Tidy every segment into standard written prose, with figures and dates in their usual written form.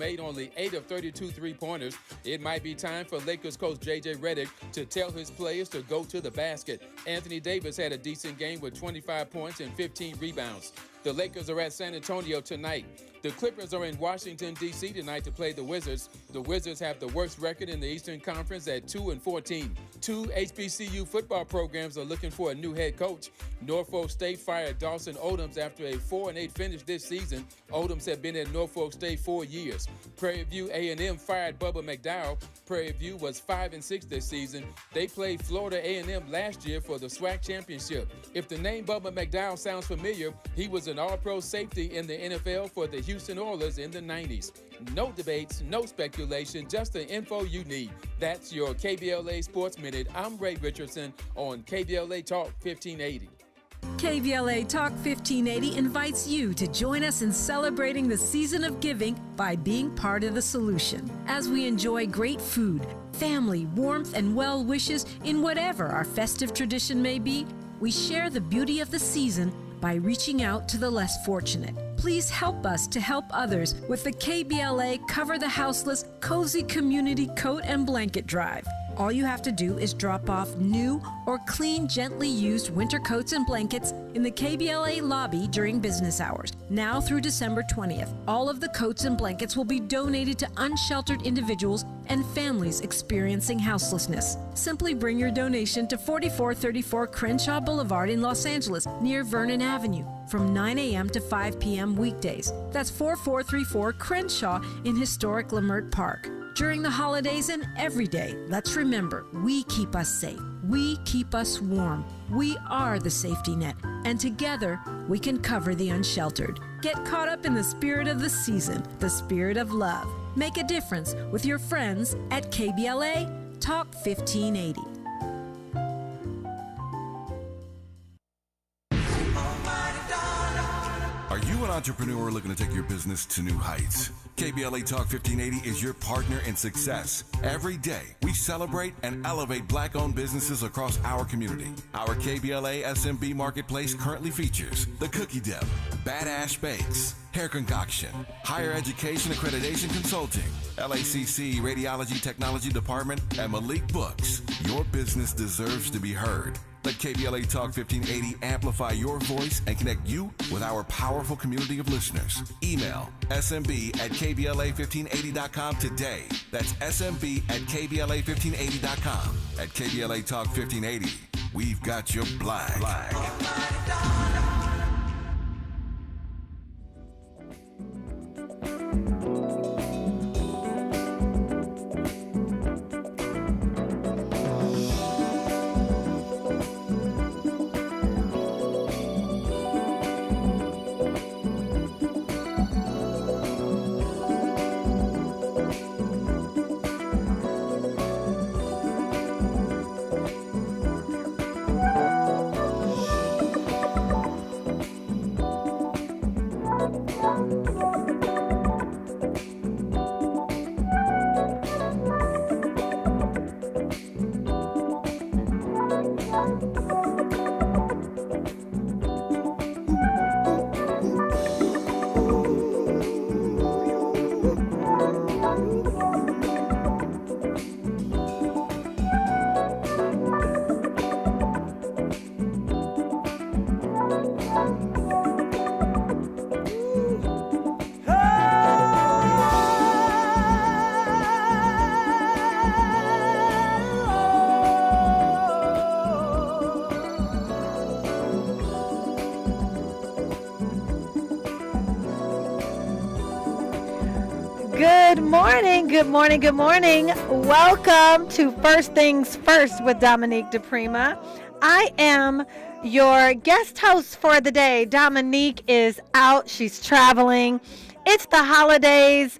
made only 8 of 32 three-pointers. It might be time for Lakers coach J.J. Redick to tell his players to go to the basket. Anthony Davis had a decent game with 25 points and 15 rebounds. The Lakers are at San Antonio tonight. The Clippers are in Washington, D.C. tonight to play the Wizards. The Wizards have the worst record in the Eastern Conference at 2-14. Two HBCU football programs are looking for a new head coach. Norfolk State fired Dawson Odoms after a 4-8 finish this season. Odoms have been at Norfolk State 4 years. Prairie View A&M fired Bubba McDowell. Prairie View was 5-6 this season. They played Florida A&M last year for the SWAC championship. If the name Bubba McDowell sounds familiar, he was an all-pro safety in the NFL for the Houston Oilers in the 90s. No debates, no speculation, just the info you need. That's your KBLA Sports Minute. I'm Ray Richardson on KBLA Talk 1580. KBLA Talk 1580 invites you to join us in celebrating the season of giving by being part of the solution. As we enjoy great food, family, warmth, and well wishes in whatever our festive tradition may be, we share the beauty of the season by reaching out to the less fortunate. Please help us to help others with the KBLA Cover the Houseless Cozy Community Coat and Blanket Drive. All you have to do is drop off new or clean, gently used winter coats and blankets in the KBLA lobby during business hours. Now through December 20th, all of the coats and blankets will be donated to unsheltered individuals and families experiencing houselessness. Simply bring your donation to 4434 Crenshaw Boulevard in Los Angeles, near Vernon Avenue, from 9 a.m. to 5 p.m. weekdays. That's 4434 Crenshaw in historic Leimert Park. During the holidays and every day, let's remember, we keep us safe. We keep us warm. We are the safety net, and together we can cover the unsheltered. Get caught up in the spirit of the season, the spirit of love. Make a difference with your friends at KBLA Talk 1580. Are you an entrepreneur looking to take your business to new heights? KBLA Talk 1580 is your partner in success. Every day, we celebrate and elevate Black-owned businesses across our community. Our KBLA SMB Marketplace currently features The Cookie Dip, Badass Bakes, Hair Concoction, Higher Education Accreditation Consulting, LACC Radiology Technology Department, and Malik Books. Your business deserves to be heard. Let KBLA Talk 1580 amplify your voice and connect you with our powerful community of listeners. Email smb@kbla1580.com today. That's smb@kbla1580.com. At KBLA Talk 1580, we've got your black. Good morning. Welcome to First Things First with Dominique DiPrima. I am your guest host for the day. Dominique is out. She's traveling. It's the holidays.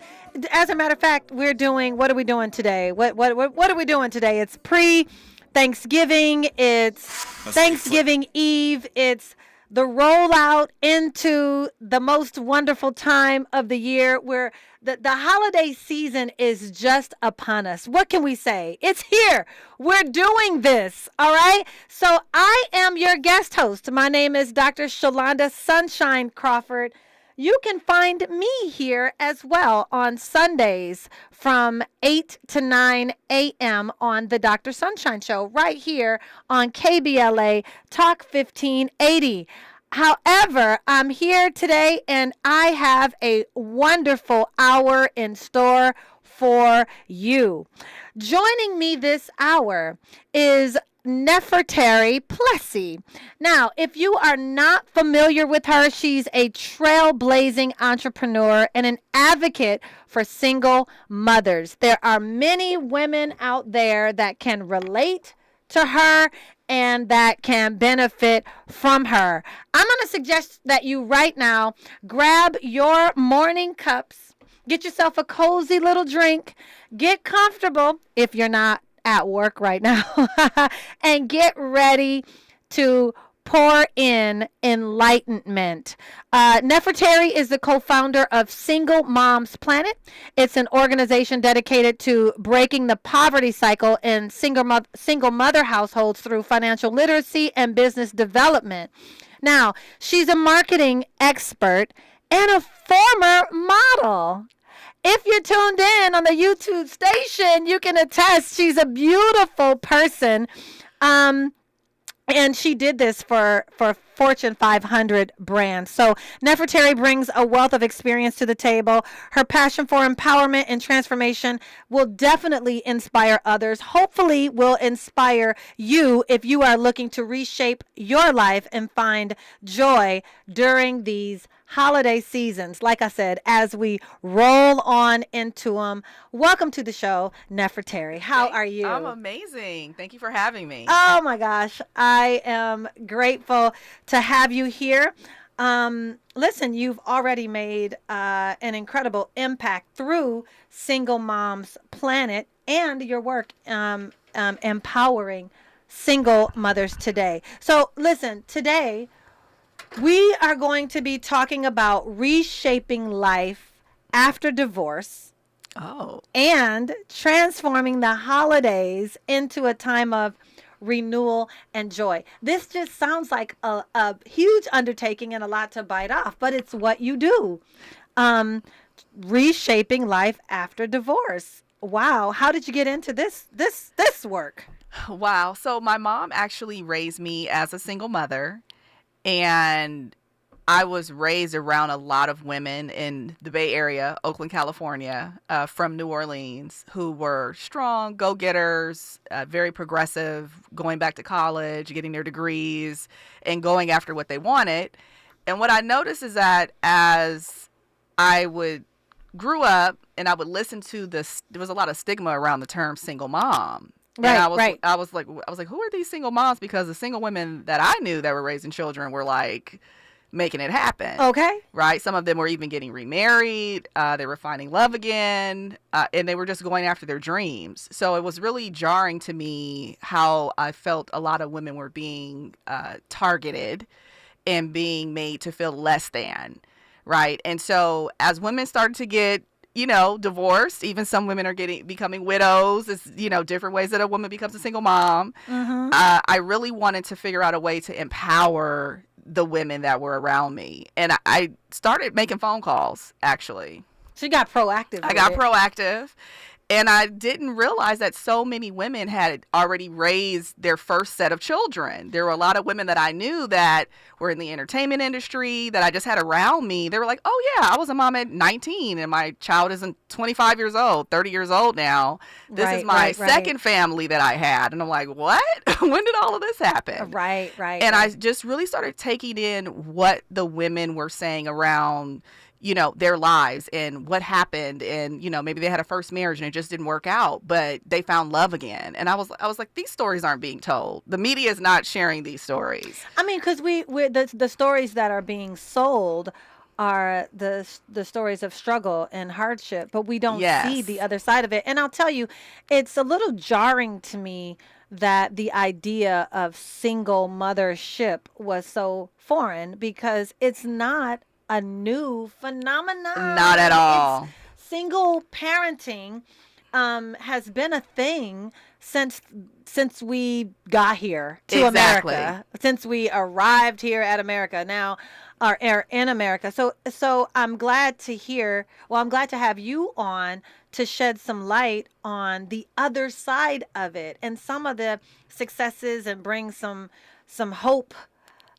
As a matter of fact, what are we doing today? What are we doing today? It's pre-Thanksgiving. It's Thanksgiving Eve. It's the rollout into the most wonderful time of the year where the holiday season is just upon us. What can we say? It's here. We're doing this. All right. So I am your guest host. My name is Dr. Sunshine Crawford. you can find me here as well on Sundays from 8 to 9 a.m. on the Dr. Sunshine Show right here on KBLA Talk 1580. However, I'm here today and I have a wonderful hour in store for you. Joining me this hour is Nefertari Plessy. Now, if you are not familiar with her, she's a trailblazing entrepreneur and an advocate for single mothers. There are many women out there that can relate to her and that can benefit from her. I'm going to suggest that you right now grab your morning cups, get yourself a cozy little drink, get comfortable if you're not at work right now, and get ready to pour in enlightenment. Nefertari is the co-founder of Single Moms Planet. It's an organization dedicated to breaking the poverty cycle in single mother households through financial literacy and business development. Now, she's a marketing expert and a former model. If you're tuned in on the YouTube station, you can attest she's a beautiful person. And she did this for Fortune 500 brands. So Nefertari brings a wealth of experience to the table. Her passion for empowerment and transformation will definitely inspire others. Hopefully will inspire you if you are looking to reshape your life and find joy during these holiday seasons. Like I said, as we roll on into them. Welcome to the show, Nefertari. How are you? I'm amazing. Thank you for having me. Oh my gosh. I am grateful to have you here. Listen, you've already made an incredible impact through Single Moms Planet and your work empowering single mothers today. So listen, today we are going to be talking about reshaping life after divorce. Oh. And transforming the holidays into a time of renewal and joy. This just sounds like a huge undertaking and a lot to bite off, but it's what you do. Reshaping life after divorce. Wow. How did you get into this work? Wow. So my mom actually raised me as a single mother, and I was raised around a lot of women in the Bay Area, Oakland, California, from New Orleans, who were strong go-getters, very progressive, going back to college, getting their degrees, and going after what they wanted. And what I noticed is that as I grew up and I would listen to this, there was a lot of stigma around the term single mom. Right, and I was like, who are these single moms? Because the single women that I knew that were raising children were like making it happen. Okay. Right. Some of them were even getting remarried. They were finding love again, and they were just going after their dreams. So it was really jarring to me how I felt a lot of women were being targeted and being made to feel less than. Right. And so as women started to get divorced. Even some women are becoming widows. It's, different ways that a woman becomes a single mom. Mm-hmm. I really wanted to figure out a way to empower the women that were around me. And I started making phone calls, actually. So you got proactive. I got proactive. And I didn't realize that so many women had already raised their first set of children. There were a lot of women that I knew that were in the entertainment industry that I just had around me. They were like, oh, yeah, I was a mom at 19 and my child isn't 25 years old, 30 years old now. This is my second family that I had. And I'm like, what? When did all of this happen? Right. And I just really started taking in what the women were saying around their lives and what happened, and maybe they had a first marriage and it just didn't work out, but they found love again. And I was like, these stories aren't being told. The media is not sharing these stories. I mean, because the stories that are being sold are the stories of struggle and hardship, but we don't see the other side of it. And I'll tell you, it's a little jarring to me that the idea of single mothership was so foreign, because it's not a new phenomenon. Not at all. It's single parenting has been a thing since we got here to Exactly. America, since we arrived here at America now, or in America. So I'm glad to hear. Well, I'm glad to have you on to shed some light on the other side of it and some of the successes and bring some hope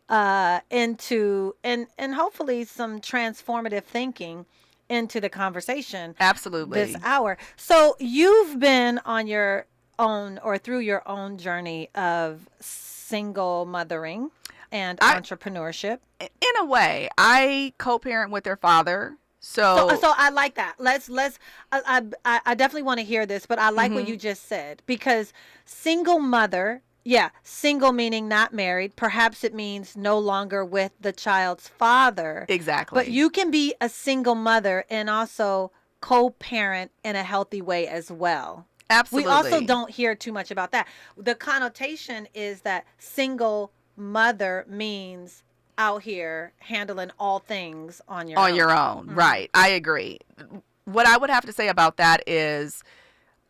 into and hopefully some transformative thinking into the conversation. Absolutely. This hour. So you've been on your own or through your own journey of single mothering and entrepreneurship. In a way, I co-parent with their father. So I like that. I definitely want to hear this, but I like what you just said, because single mother, single meaning not married. Perhaps it means no longer with the child's father. Exactly. But you can be a single mother and also co-parent in a healthy way as well. Absolutely. We also don't hear too much about that. The connotation is that single mother means out here handling all things on your own. Mm-hmm. Right. I agree. What I would have to say about that is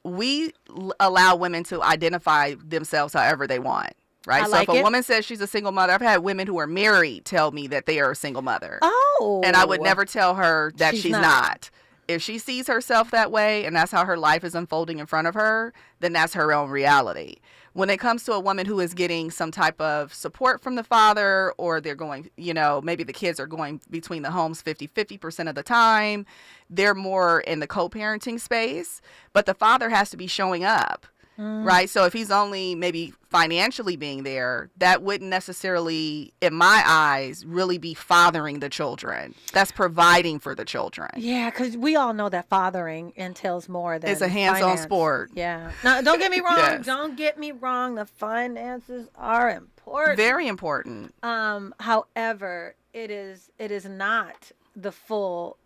we allow women to identify themselves however they want. Right. So if a woman says she's a single mother, I've had women who are married tell me that they are a single mother. Oh. And I would never tell her that she's not. If she sees herself that way and that's how her life is unfolding in front of her, then that's her own reality. When it comes to a woman who is getting some type of support from the father, or they're going, maybe the kids are going between the homes 50% of the time, they're more in the co-parenting space, but the father has to be showing up. Right. So if he's only maybe financially being there, that wouldn't necessarily, in my eyes, really be fathering the children. That's providing for the children. Yeah, because we all know that fathering entails more than it's a hands-on sport. Yeah. Now, don't get me wrong. Yes. Don't get me wrong. The finances are important. Very important. However, it is not the full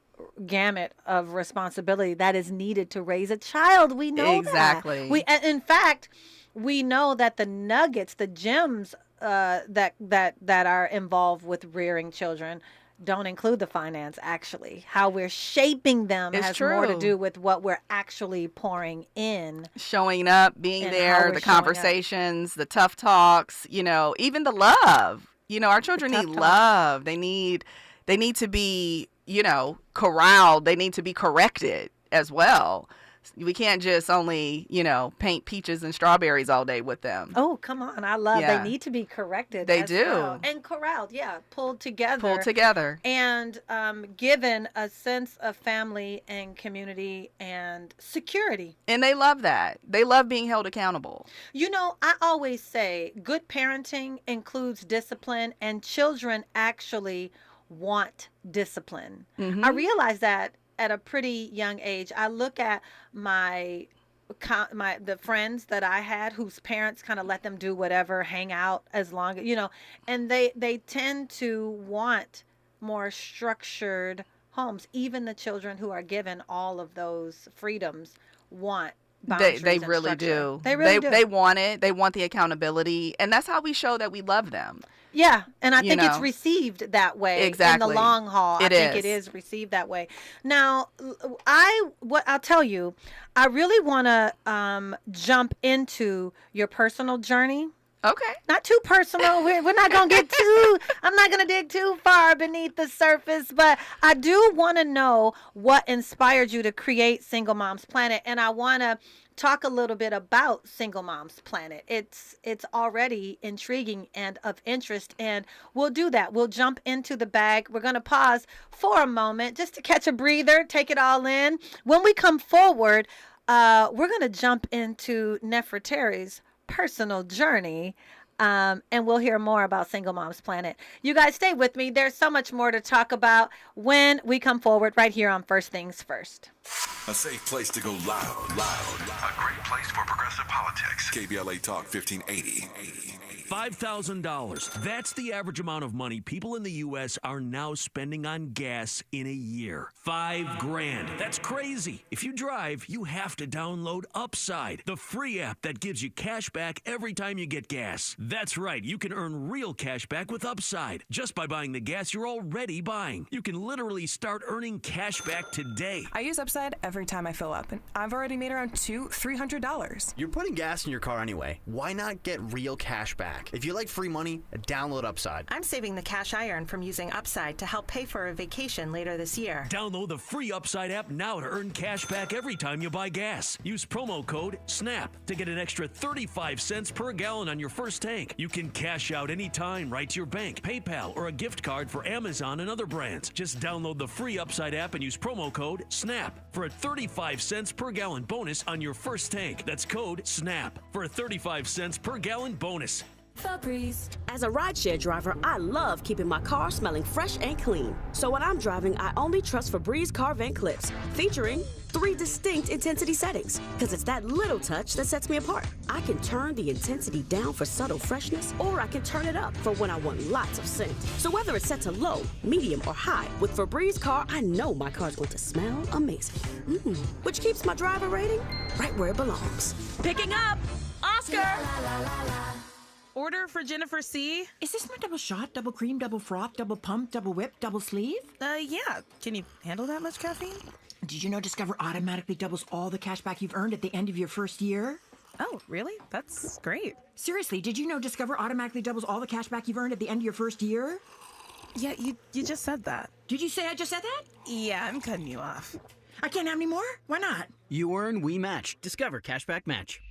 gamut of responsibility that is needed to raise a child. We know exactly. that. In fact, we know that the nuggets, the gems that are involved with rearing children don't include the finance. Actually, how we're shaping them has more to do with what we're actually pouring in, showing up, being there, the conversations, the tough talks. Even the love. Our children need love. They need to be corralled. They need to be corrected as well. We can't just only, paint peaches and strawberries all day with them. Oh, come on. I love they need to be corrected. They do. Well. And corralled, pulled together. And given a sense of family and community and security. And they love that. They love being held accountable. I always say good parenting includes discipline, and children actually want discipline. I realize that at a pretty young age. I look at the friends that I had whose parents kind of let them do whatever, hang out as long as, and they tend to want more structured homes. Even the children who are given all of those freedoms want boundaries. They really do. They really do. They want it. They want the accountability. And that's how we show that we love them. Yeah, and I think it's received that way in the long haul. I think it is received that way. Now, I'll tell you, I really want to jump into your personal journey. Okay. Not too personal. We're not going to get I'm not going to dig too far beneath the surface, but I do want to know what inspired you to create Single Moms Planet, and I want to talk a little bit about Single Moms Planet. It's already intriguing and of interest, and we'll do that. We'll jump into the bag. We're going to pause for a moment just to catch a breather, take it all in. When we come forward, we're going to jump into Nefertari's personal journey, and we'll hear more about Single Moms Planet. You guys stay with me. There's so much more to talk about when we come forward right here on First Things First. A safe place to go loud. A great place for progressive politics. KBLA Talk 1580. $5,000. That's the average amount of money people in the U.S. are now spending on gas in a year. $5,000. That's crazy. If you drive, you have to download Upside, the free app that gives you cash back every time you get gas. That's right. You can earn real cash back with Upside just by buying the gas you're already buying. You can literally start earning cash back today. I use Upside Upside every time I fill up, and I've already made around $300. You're putting gas in your car anyway. Why not get real cash back? If you like free money, download Upside. I'm saving the cash I earn from using Upside to help pay for a vacation later this year. Download the free Upside app now to earn cash back every time you buy gas. Use promo code SNAP to get an extra 35 cents per gallon on your first tank. You can cash out anytime right to your bank, PayPal, or a gift card for Amazon and other brands. Just download the free Upside app and use promo code SNAP for a 35 cents per gallon bonus on your first tank. That's code SNAP for a 35 cents per gallon bonus. Febreze. As a rideshare driver, I love keeping my car smelling fresh and clean. So when I'm driving, I only trust Febreze car vent clips, featuring 3 distinct intensity settings, because it's that little touch that sets me apart. I can turn the intensity down for subtle freshness, or I can turn it up for when I want lots of scent. So whether it's set to low, medium, or high, with Febreze car, I know my car's going to smell amazing. Which keeps my driver rating right where it belongs. Picking up! Oscar! Order for Jennifer C. Is this my double shot, double cream, double froth, double pump, double whip, double sleeve? Yeah. Can you handle that much caffeine? Did you know Discover automatically doubles all the cash back you've earned at the end of your first year? Oh, really? That's great. Seriously, did you know Discover automatically doubles all the cash back you've earned at the end of your first year? Yeah, you just said that. Did you say I just said that? Yeah, I'm cutting you off. I can't have any more? Why not? You earn, we match. Discover Cashback Match.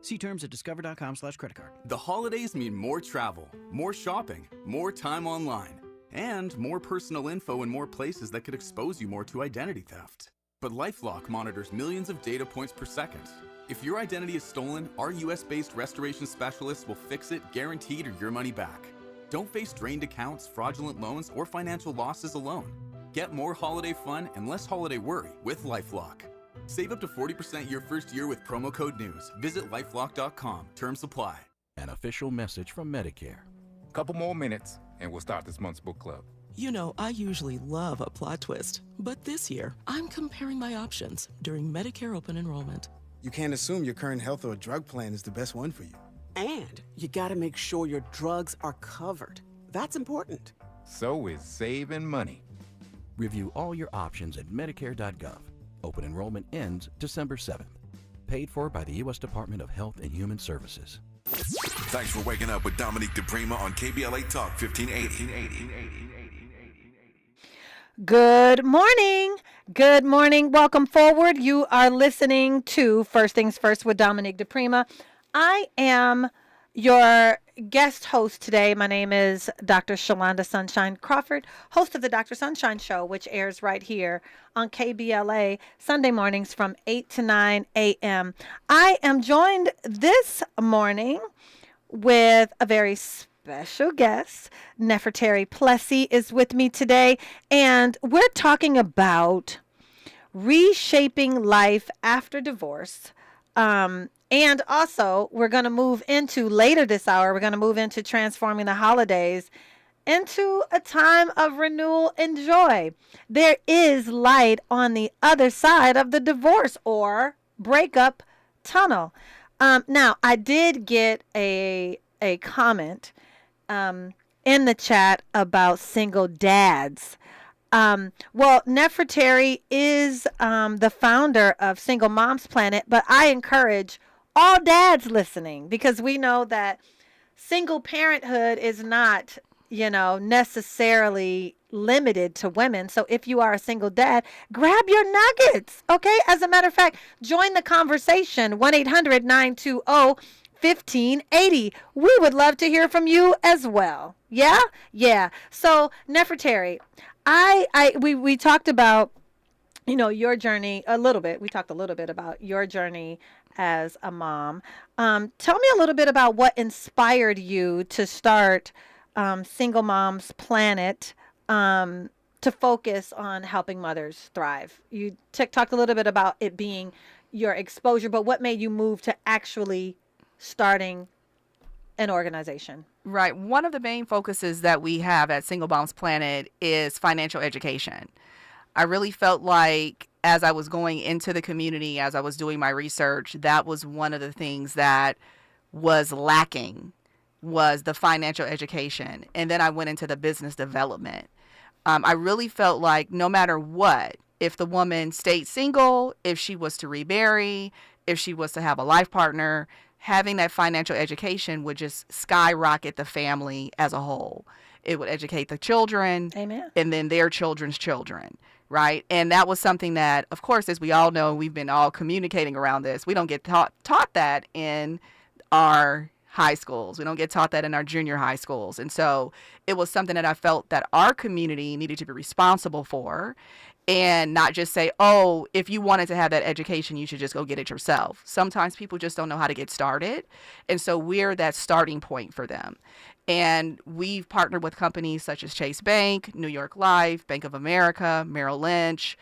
See terms at discover.com/creditcard. The holidays mean more travel, more shopping, more time online, and more personal info in more places that could expose you more to identity theft. But LifeLock monitors millions of data points per second. If your identity is stolen, our US-based restoration specialists will fix it, guaranteed, or your money back. Don't face drained accounts, fraudulent loans, or financial losses alone. Get more holiday fun and less holiday worry with LifeLock. Save up to 40% your first year with promo code NEWS. Visit lifelock.com. Terms apply. An official message from Medicare. Couple more minutes and we'll start this month's book club. You know, I usually love a plot twist, but this year I'm comparing my options during Medicare open enrollment. You can't assume your current health or drug plan is the best one for you. And you gotta make sure your drugs are covered. That's important. So is saving money. Review all your options at Medicare.gov. Open enrollment ends December 7th. Paid for by the U.S. Department of Health and Human Services. Thanks for waking up with Dominique DiPrima on KBLA Talk 1580. Good morning. Good morning. Welcome forward. You are listening to First Things First with Dominique DiPrima. I am your guest host today. My name is Dr. Sunshine Crawford, host of the Dr. Sunshine Show, which airs right here on KBLA Sunday mornings from 8 to 9 a.m. I am joined this morning with a very special guest. Nefertari Plessy is with me today, and we're talking about reshaping life after divorce. And also, we're going to move into, later this hour, we're going to move into transforming the holidays into a time of renewal and joy. There is light on the other side of the divorce or breakup tunnel. Now, I did get a comment in the chat about single dads. Well, Nefertari is the founder of Single Moms Planet, but I encourage all dads listening, because we know that single parenthood is not, necessarily limited to women. So if you are a single dad, grab your nuggets, okay? As a matter of fact, join the conversation, 1-800-920-1580. We would love to hear from you as well. Yeah? Yeah. So, Nefertari, we talked about, your journey a little bit. We talked a little bit about your journey as a mom. Tell me a little bit about what inspired you to start Single Moms Planet to focus on helping mothers thrive. You talked a little bit about it being your exposure, but what made you move to actually starting an organization? Right. One of the main focuses that we have at Single Moms Planet is financial education. I really felt like as I was going into the community, as I was doing my research, that was one of the things that was lacking, was the financial education. And then I went into the business development. I really felt like no matter what, if the woman stayed single, if she was to remarry, if she was to have a life partner, having that financial education would just skyrocket the family as a whole. It would educate the children. Amen. And then their children's children, right? And that was something that, of course, as we all know, we've been all communicating around this. We don't get taught that in our high schools. We don't get taught that in our junior high schools. And so it was something that I felt that our community needed to be responsible for, and not just say, oh, if you wanted to have that education, you should just go get it yourself. Sometimes people just don't know how to get started. And so we're that starting point for them. And we've partnered with companies such as Chase Bank, New York Life, Bank of America, Merrill Lynch.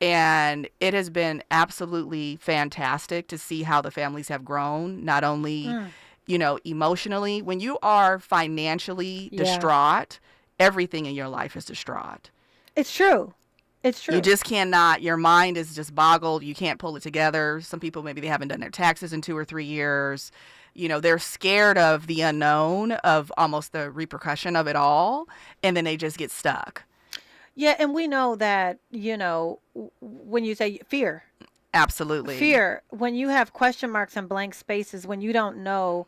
And it has been absolutely fantastic to see how the families have grown, not only emotionally. When you are financially distraught, everything in your life is distraught. It's true. It's true. You just cannot, your mind is just boggled. You can't pull it together. Some people, maybe they haven't done their taxes in 2 or 3 years. They're scared of the unknown, of almost the repercussion of it all. And then they just get stuck. Yeah. And we know that, when you say fear. Absolutely. Fear, when you have question marks and blank spaces, when you don't know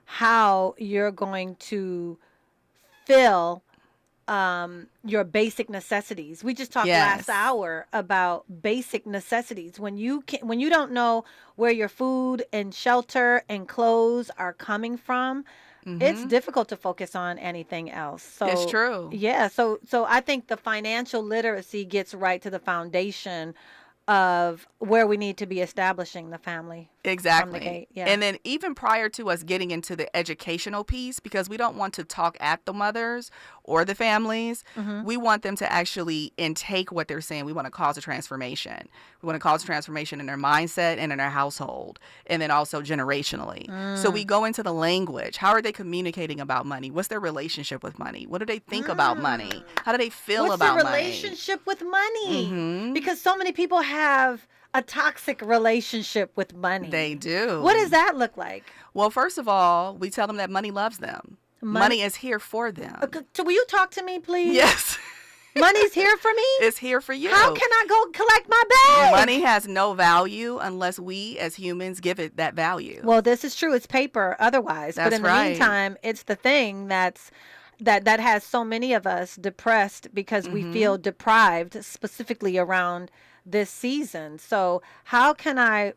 how you're going to fill your basic necessities. We just talked last hour about basic necessities. When you don't know where your food and shelter and clothes are coming from, it's difficult to focus on anything else. So it's true. Yeah. So I think the financial literacy gets right to the foundation of where we need to be establishing the family. Exactly. From the gate. Yeah. And then even prior to us getting into the educational piece, because we don't want to talk at the mothers or the families, we want them to actually intake what they're saying. We want to cause a transformation. We want to cause a transformation in their mindset and in their household, and then also generationally. So we go into the language. How are they communicating about money? What's their relationship with money? What do they think about money? How do they feel about money? What's their relationship with money? Because so many people have a toxic relationship with money. They do. What does that look like? Well, first of all, we tell them that money loves them. Money is here for them. So will you talk to me, please? Yes. Money's here for me? It's here for you. How can I go collect my bag? Money has no value unless we as humans give it that value. Well, this is true. It's paper otherwise. That's but in the meantime, it's the thing that has so many of us depressed because we feel deprived, specifically around this season. So how can I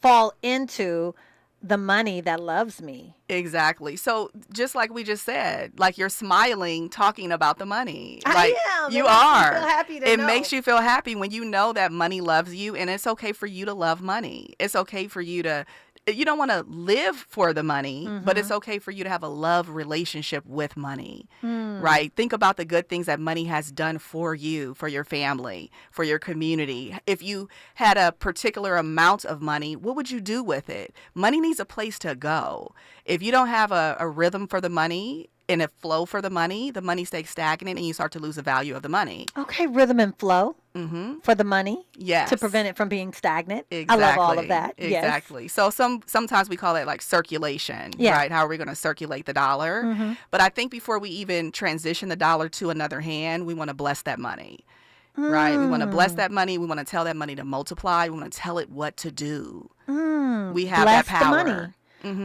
fall into the money that loves me? Exactly. So just like we just said, like you're smiling talking about the money. I am. You are. Makes me feel happy to it know. Makes you feel happy when you know that money loves you, and it's okay for you to love money. It's okay for you to, you don't want to live for the money, but it's okay for you to have a love relationship with money, right? Think about the good things that money has done for you, for your family, for your community. If you had a particular amount of money, what would you do with it? Money needs a place to go. If you don't have a rhythm for the money and a flow for the money stays stagnant and you start to lose the value of the money. Okay, rhythm and flow for the money. Yes. To prevent it from being stagnant. Exactly. I love all of that. Exactly. Yes. So sometimes we call it like circulation, right? How are we going to circulate the dollar? But I think before we even transition the dollar to another hand, we want to bless that money. Right? We want to bless that money. We want to tell that money to multiply. We want to tell it what to do. We have bless that power. The money.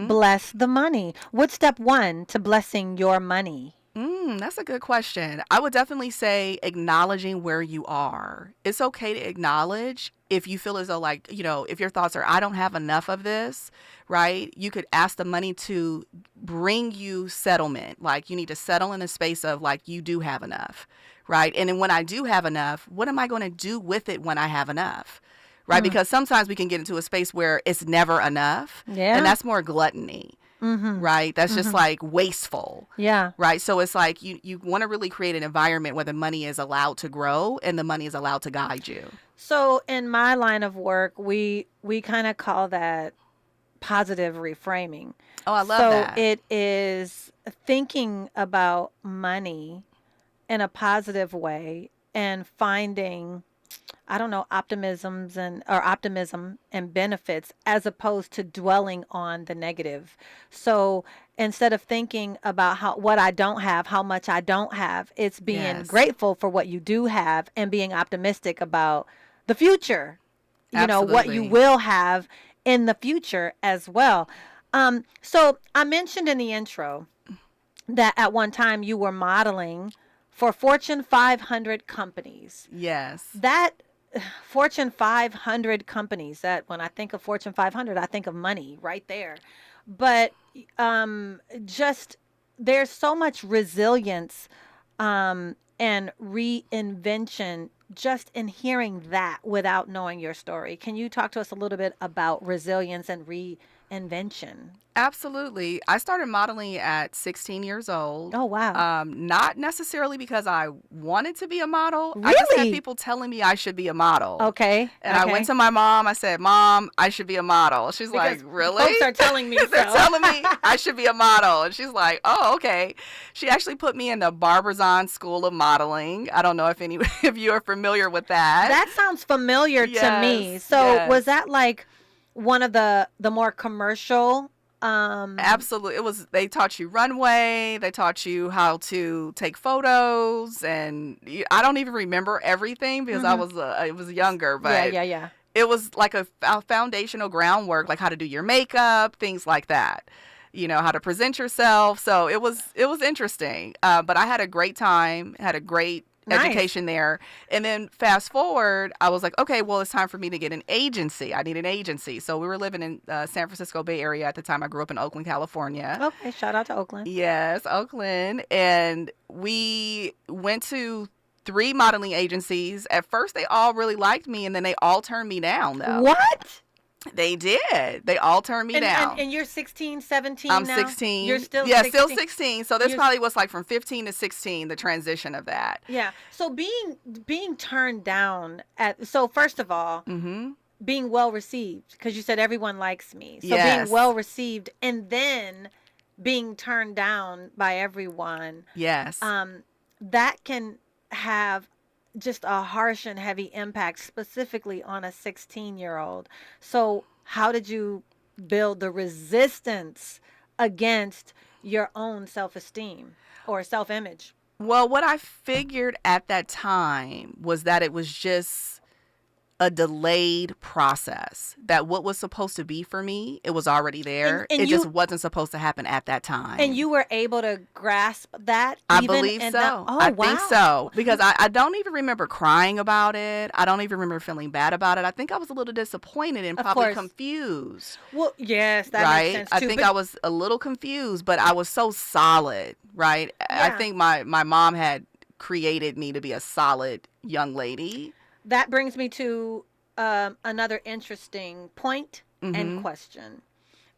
Bless the money. What's step 1 to blessing your money? That's a good question. I would definitely say acknowledging where you are. It's okay to acknowledge if you feel as though, like, if your thoughts are, I don't have enough of this, right? You could ask the money to bring you settlement. Like, you need to settle in a space of, like, you do have enough, right? And then when I do have enough, what am I going to do with it when I have enough? Right? Because sometimes we can get into a space where it's never enough. Yeah. And that's more gluttony. Right? That's just like wasteful. Yeah. Right? So it's like you want to really create an environment where the money is allowed to grow and the money is allowed to guide you. So in my line of work, we kind of call that positive reframing. Oh, I love that. So it is thinking about money in a positive way and finding, optimism and benefits, as opposed to dwelling on the negative. So instead of thinking about what I don't have, how much I don't have, it's being grateful for what you do have and being optimistic about the future, you know, what you will have in the future as well. So I mentioned in the intro that at one time you were modeling for Fortune 500 companies. Yes. That Fortune 500 companies, that when I think of Fortune 500, I think of money right there. But just there's so much resilience and reinvention just in hearing that without knowing your story. Can you talk to us a little bit about resilience and reinvention? Absolutely. I started modeling at 16 years old. Oh, wow. Not necessarily because I wanted to be a model. Really? I just had people telling me I should be a model. Okay. And I went to my mom. I said, Mom, I should be a model. She's Because like, really? folks are telling me They're so. telling me I should be a model. And she's like, oh, okay. She actually put me in the Barbizon School of Modeling. I don't know if any of you are familiar with that. That sounds familiar to me. So was that like one of the more commercial? Absolutely. It was. They taught you runway. They taught you how to take photos, and I don't even remember everything because I was younger. But yeah. It was like a foundational groundwork, like how to do your makeup, things like that. You know, how to present yourself. So it was interesting. But I had a great time. Had a great education there. And then fast forward, I was like, okay, well, it's time for me to get an agency. I need an agency. So we were living in San Francisco Bay Area at the time. I grew up in Oakland, California. Okay, shout out to Oakland. Yes, Oakland. And we went to 3 modeling agencies. At first, they all really liked me, and then they all turned me down, though. What? They did. They all turned me down. And you're 16, 17 I'm now? 16. You're still 16? still 16. So this probably was like from 15 to 16, the transition of that. Yeah. So being turned down so first of all, being well received, because you said everyone likes me. So being well received and then being turned down by everyone. Yes. That can have just a harsh and heavy impact, specifically on a 16-year-old. So how did you build the resistance against your own self-esteem or self-image? Well, what I figured at that time was that it was just a delayed process, that what was supposed to be for me, it was already there. And it just wasn't supposed to happen at that time. And you were able to grasp that? I believe so. I think so. Because I don't even remember crying about it. I don't even remember feeling bad about it. I think I was a little disappointed and probably confused. Well, yes, that makes sense too. I think I was a little confused, but I was so solid, right? Yeah. I think my mom had created me to be a solid young lady. That brings me to another interesting point and question.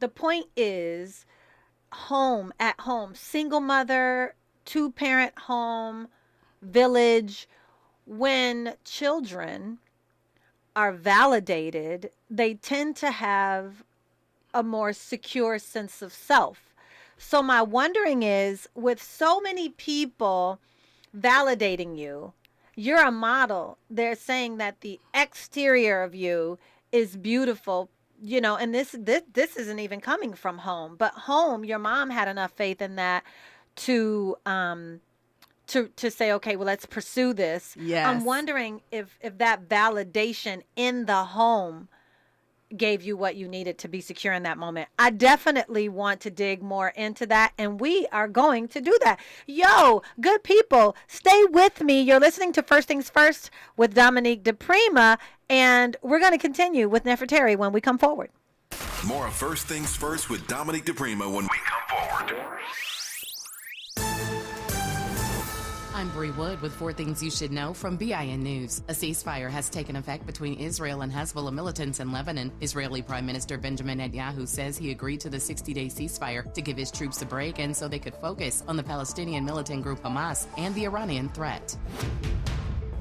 The point is at home, single mother, 2-parent home, village. When children are validated, they tend to have a more secure sense of self. So my wondering is, with so many people validating you, you're a model. They're saying that the exterior of you is beautiful, you know, and this isn't even coming from home. But home, your mom had enough faith in that to say, okay, well, let's pursue this. Yes. I'm wondering if that validation in the home gave you what you needed to be secure in that moment. I definitely want to dig more into that, and we are going to do that. Yo, good people, stay with me. You're listening to First Things First with Dominique DiPrima, and we're going to continue with Nefertari when we come forward. More of First Things First with Dominique DiPrima when we come forward. I'm Bree Wood with 4 Things You Should Know from BIN News. A ceasefire has taken effect between Israel and Hezbollah militants in Lebanon. Israeli Prime Minister Benjamin Netanyahu says he agreed to the 60-day ceasefire to give his troops a break and so they could focus on the Palestinian militant group Hamas and the Iranian threat.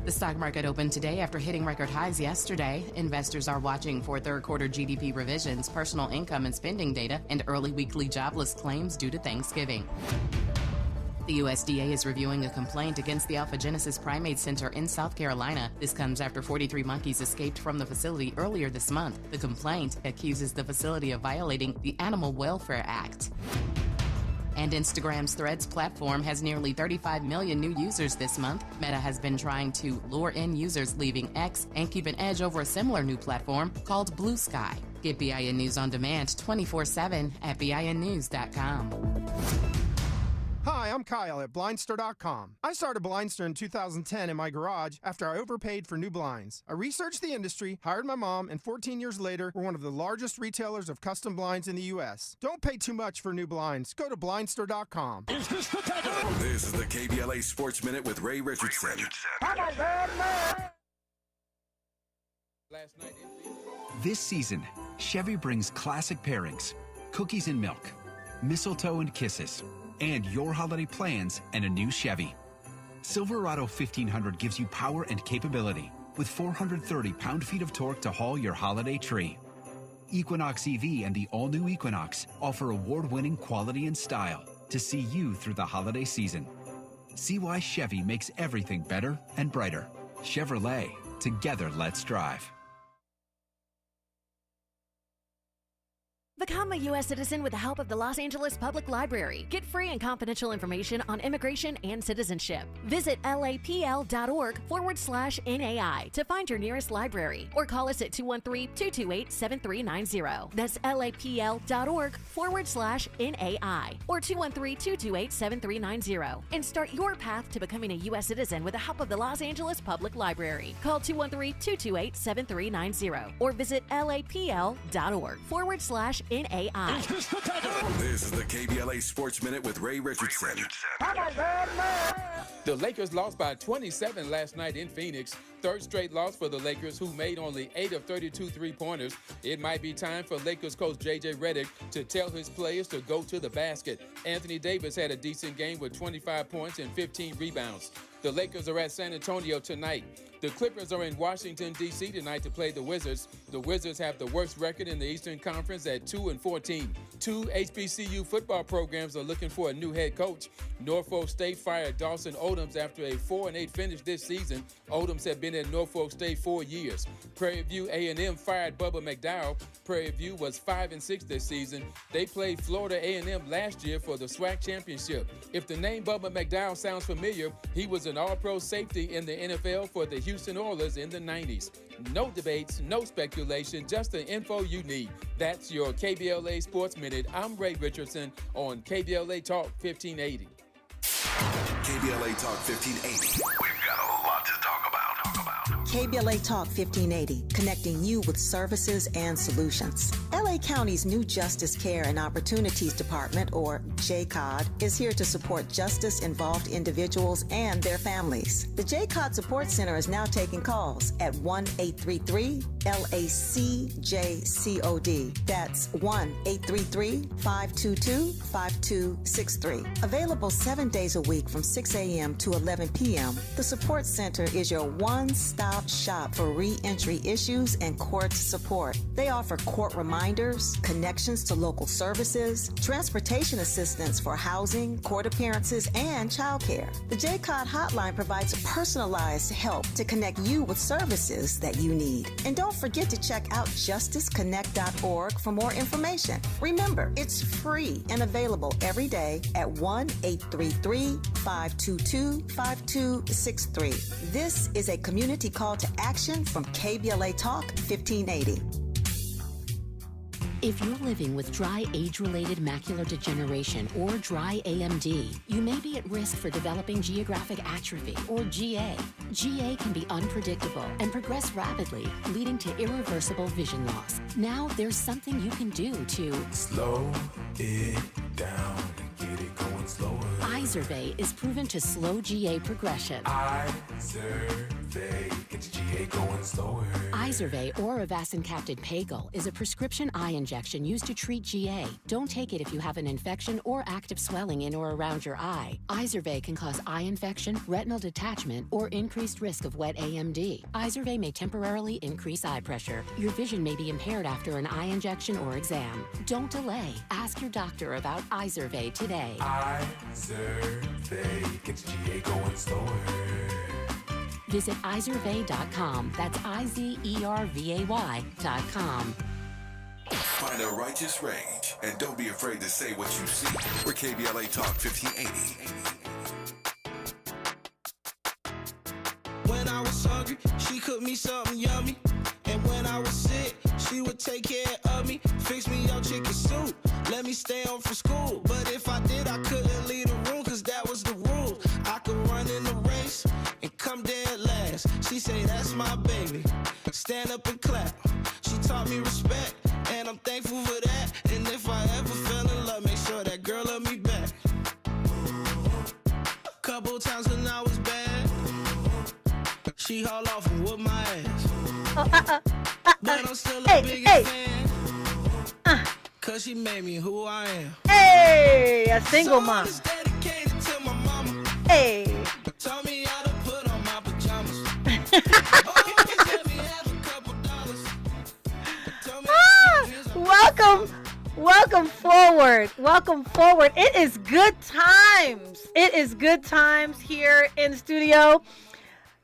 The stock market opened today after hitting record highs yesterday. Investors are watching for third quarter GDP revisions, personal income and spending data, and early weekly jobless claims due to Thanksgiving. The USDA is reviewing a complaint against the Alpha Genesis Primate Center in South Carolina. This comes after 43 monkeys escaped from the facility earlier this month. The complaint accuses the facility of violating the Animal Welfare Act. And Instagram's Threads platform has nearly 35 million new users this month. Meta has been trying to lure in users leaving X and keep an edge over a similar new platform called Blue Sky. Get BIN News on demand 24/7 at BINnews.com. Hi, I'm Kyle at Blindster.com. I started Blindster in 2010 in my garage after I overpaid for new blinds. I researched the industry, hired my mom, and 14 years later, we're one of the largest retailers of custom blinds in the U.S. Don't pay too much for new blinds. Go to Blindster.com. This is the KBLA Sports Minute with Ray Richardson. This season, Chevy brings classic pairings, cookies and milk, mistletoe and kisses, and your holiday plans and a new Chevy. Silverado 1500 gives you power and capability with 430 pound-feet of torque to haul your holiday tree. Equinox EV and the all-new Equinox offer award-winning quality and style to see you through the holiday season. See why Chevy makes everything better and brighter. Chevrolet, together let's drive. Become a U.S. citizen with the help of the Los Angeles Public Library. Get free and confidential information on immigration and citizenship. Visit lapl.org/NAI to find your nearest library or call us at 213-228-7390. That's lapl.org/NAI or 213-228-7390 and start your path to becoming a U.S. citizen with the help of the Los Angeles Public Library. Call 213-228-7390 or visit lapl.org/NAI. This is the KBLA Sports Minute with Ray Richardson. The Lakers lost by 27 last night in Phoenix. Third straight loss for the Lakers, who made only 8 of 32 three-pointers. It might be time for Lakers coach J.J. Redick to tell his players to go to the basket. Anthony Davis had a decent game with 25 points and 15 rebounds. The Lakers are at San Antonio tonight. The Clippers are in Washington, D.C. tonight to play the Wizards. The Wizards have the worst record in the Eastern Conference at 2-14. Two HBCU football programs are looking for a new head coach. Norfolk State fired Dawson Odoms after a 4-8 finish this season. Odoms had been at Norfolk State 4 years. Prairie View A&M fired Bubba McDowell. Prairie View was 5-6 this season. They played Florida A&M last year for the SWAC championship. If the name Bubba McDowell sounds familiar, he was an all-pro safety in the NFL for the Houston Oilers in the 90s. No debates, no speculation, just the info you need. That's your KBLA Sports Minute. I'm Ray Richardson on KBLA Talk 1580. KBLA Talk 1580. We've got a lot to talk about. KBLA Talk 1580, connecting you with services and solutions. LA County's new Justice Care and Opportunities Department, or JCOD, is here to support justice-involved individuals and their families. The JCOD Support Center is now taking calls at 1-833-LACJCOD. That's 1-833-522-5263. Available 7 days a week from 6 a.m. to 11 p.m., the Support Center is your one-stop shop for re-entry issues and court support. They offer court reminders, connections to local services, transportation assistance for housing, court appearances, and childcare. The JCOD hotline provides personalized help to connect you with services that you need. And don't forget to check out justiceconnect.org for more information. Remember, it's free and available every day at 1-833-522-5263. This is a community call to action from KBLA Talk 1580. If you're living with dry age-related macular degeneration or dry AMD, you may be at risk for developing geographic atrophy or GA. GA can be unpredictable and progress rapidly, leading to irreversible vision loss. Now there's something you can do to slow it down and get it going slower. Izervay is proven to slow GA progression. Izervay gets GA going slower. Izervay or avacincaptad pagel is a prescription eye injection used to treat GA. Don't take it if you have an infection or active swelling in or around your eye. Izervay can cause eye infection, retinal detachment, or increased risk of wet AMD. Izervay may temporarily increase eye pressure. Your vision may be impaired after an eye injection or exam. Don't delay. Ask your doctor about Izervay today. Izervay gets GA going slower. Visit Izervay.com. That's IZERVAY.com. Find a righteous rage and don't be afraid to say what you see. We're KBLA Talk 1580. When I was hungry, she cooked me something yummy. And when I was sick, she would take care of me. Fix me your chicken soup, let me stay home from school. But if I did, I couldn't leave the room, cause that was the rule. I could run in the race and come dead last. She say, that's my baby, stand up and clap. She taught me respect, and I'm thankful for that. And if I ever fell in love, make sure that girl love me back. A couple times when I was bad, she hauled off and whooped my ass. But I'm still a biggest fan, cause she made me who I am. Hey, a single mom. Dedicated to my mama. Hey. Taught me how to put on my pajamas. Welcome forward. It is good times. It is good times here in the studio.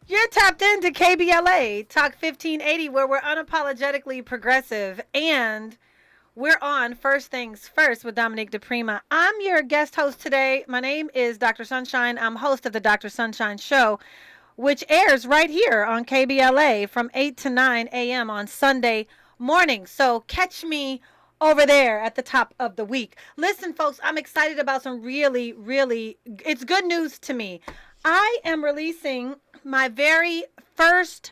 You're tapped into KBLA Talk 1580, where we're unapologetically progressive, and we're on First Things First with Dominique DiPrima. I'm your guest host today. My name is Dr. Sunshine. I'm host of the Dr. Sunshine Show, which airs right here on KBLA from 8 to 9 a.m. on Sunday morning. So catch me over there at the top of the week. Listen, folks, I'm excited about some really, it's good news to me. I am releasing my very first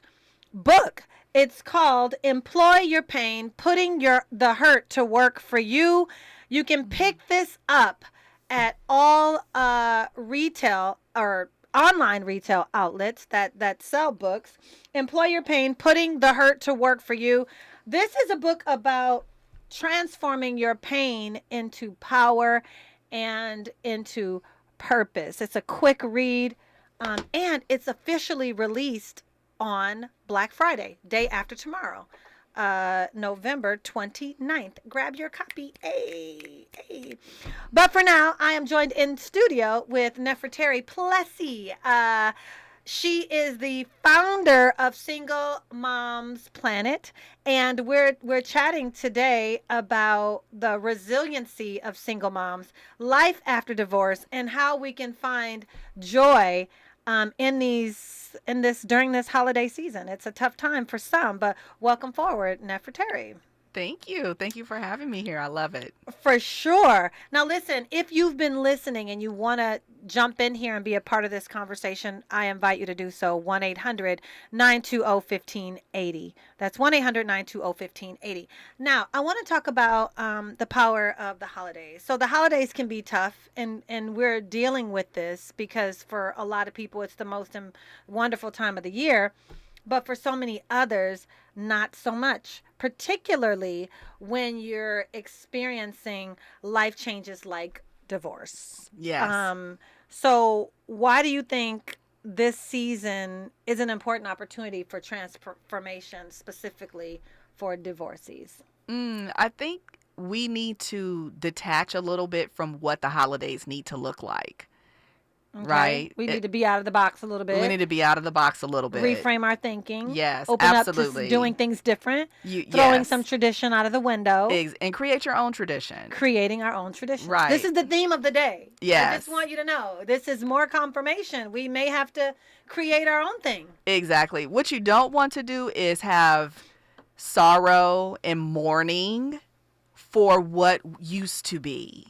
book. It's called Employ Your Pain, Putting the Hurt to Work for You. You can pick this up at all retail or online retail outlets that sell books. Employ Your Pain, Putting the Hurt to Work for You. This is a book about transforming your pain into power and into purpose. It's a quick read, and it's officially released on Black Friday, day after tomorrow, November 29th. Grab your copy. Hey. But for now, I am joined in studio with Nefertari Plessy. She is the founder of Single Moms Planet, and we're chatting today about the resiliency of single moms, life after divorce, and how we can find joy during this holiday season. It's a tough time for some, but welcome forward, Nefertari. Thank you for having me here. I love it. For sure. Now listen, if you've been listening and you want to jump in here and be a part of this conversation, I invite you to do so. 1-800-920-1580. That's 1-800-920-1580. Now, I want to talk about the power of the holidays. So the holidays can be tough, and we're dealing with this because for a lot of people, it's the most wonderful time of the year. But for so many others, not so much, particularly when you're experiencing life changes like divorce. Yes. So why do you think this season is an important opportunity for transformation, specifically for divorcees? I think we need to detach a little bit from what the holidays need to look like. Okay. Right. We need to be out of the box a little bit. We need to be out of the box a little bit. Reframe our thinking. Yes, Open absolutely. up to doing things different. Throwing some tradition out of the window. And create your own tradition. Creating our own tradition. Right. This is the theme of the day. Yes. I just want you to know, this is more confirmation. We may have to create our own thing. Exactly. What you don't want to do is have sorrow and mourning for what used to be.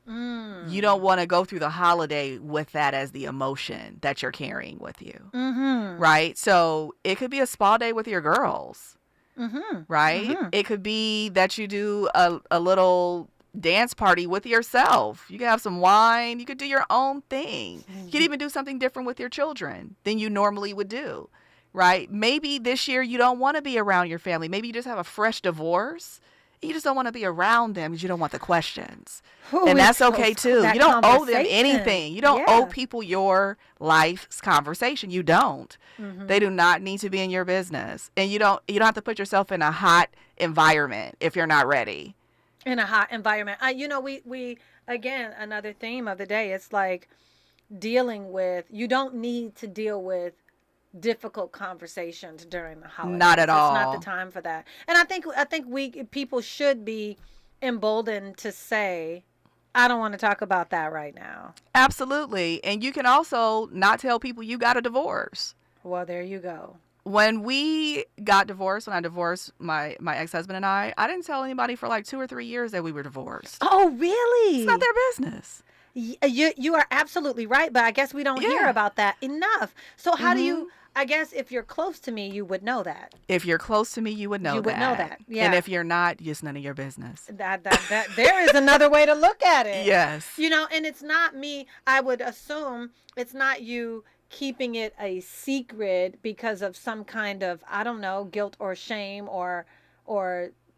You don't want to go through the holiday with that as the emotion that you're carrying with you. Mm-hmm. Right? So it could be a spa day with your girls. Mm-hmm. Right? Mm-hmm. It could be that you do a little dance party with yourself. You can have some wine. You could do your own thing. You could even do something different with your children than you normally would do. Right? Maybe this year you don't want to be around your family. Maybe you just have a fresh divorce. You just don't want to be around them because you don't want the questions. And that's okay too. You don't owe them anything. You don't owe people your life's conversation. You don't. Mm-hmm. They do not need to be in your business. And you don't have to put yourself in a hot environment if you're not ready. In a hot environment. We again, another theme of the day, it's like dealing with, you don't need to deal with difficult conversations during the holidays. Not at all. It's not the time for that. And I think people should be emboldened to say, I don't want to talk about that right now. Absolutely. And you can also not tell people you got a divorce. Well, there you go. When we got divorced, when I divorced my ex-husband and I didn't tell anybody for like 2 or 3 years that we were divorced. Oh, really? It's not their business. You are absolutely right, but I guess we don't hear about that enough. So how do you, I guess if you're close to me, you would know that. If you're close to me, you would know that. You would know that, yeah. And if you're not, it's none of your business. That there is another way to look at it. Yes. You know, and it's not me, I would assume it's not you keeping it a secret because of some kind of, I don't know, guilt or shame or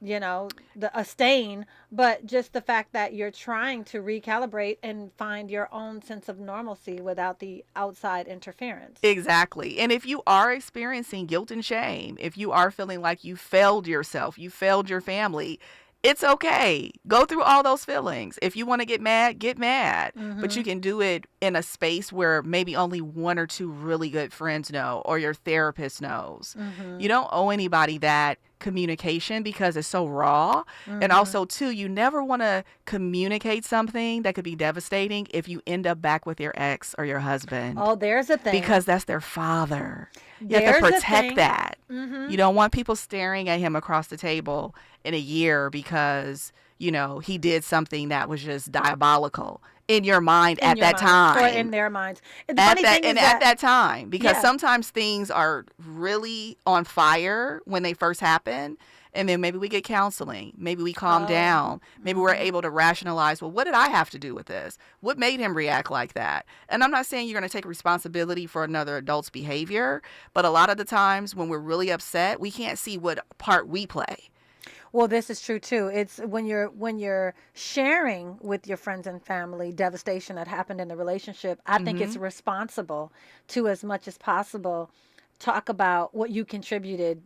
you know, a stain, but just the fact that you're trying to recalibrate and find your own sense of normalcy without the outside interference. Exactly. And if you are experiencing guilt and shame, if you are feeling like you failed yourself, you failed your family, it's okay. Go through all those feelings. If you want to get mad, get mad. But you can do it in a space where maybe only 1 or 2 really good friends know, or your therapist knows. You don't owe anybody that communication because it's so raw. And also, too, you never want to communicate something that could be devastating if you end up back with your ex or your husband. Oh, there's a thing. Because that's their father. You have to protect that. You don't want people staring at him across the table in a year because, you know, he did something that was just diabolical in your mind at that time. Or in their minds. At that time. Because sometimes things are really on fire when they first happen. And then maybe we get counseling. Maybe we calm down. Maybe we're able to rationalize, well, what did I have to do with this? What made him react like that? And I'm not saying you're going to take responsibility for another adult's behavior. But a lot of the times when we're really upset, we can't see what part we play. Well, this is true too. It's when you're sharing with your friends and family devastation that happened in the relationship, I think it's responsible to, as much as possible, talk about what you contributed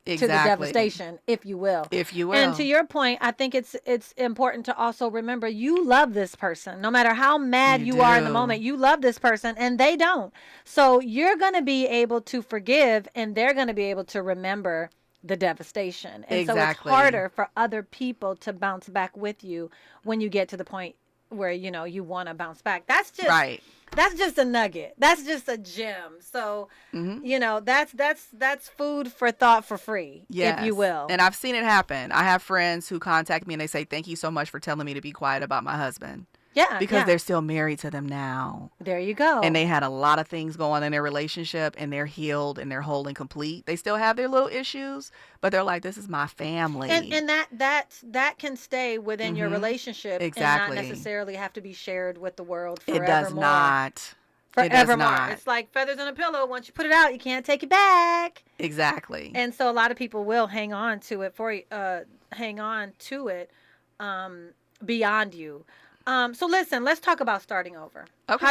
to the devastation, if you will. If you will. And to your point, I think it's important to also remember you love this person. No matter how mad you are in the moment, you love this person and they don't. So you're going to be able to forgive and they're going to be able to remember the devastation. And so it's harder for other people to bounce back with you when you get to the point where, you know, you want to bounce back. That's just that's just a nugget. That's just a gem. So, you know, that's food for thought for free, if you will. And I've seen it happen. I have friends who contact me and they say, thank you so much for telling me to be quiet about my husband. Yeah. Because they're still married to them now. There you go. And they had a lot of things going on in their relationship and they're healed and they're whole and complete. They still have their little issues, but they're like, this is my family. And that can stay within your relationship and not necessarily have to be shared with the world forevermore. It does not. Forevermore. It does not. It's like feathers on a pillow. Once you put it out, you can't take it back. Exactly. And so a lot of people will hang on to it beyond you. So listen, let's talk about starting over. Okay.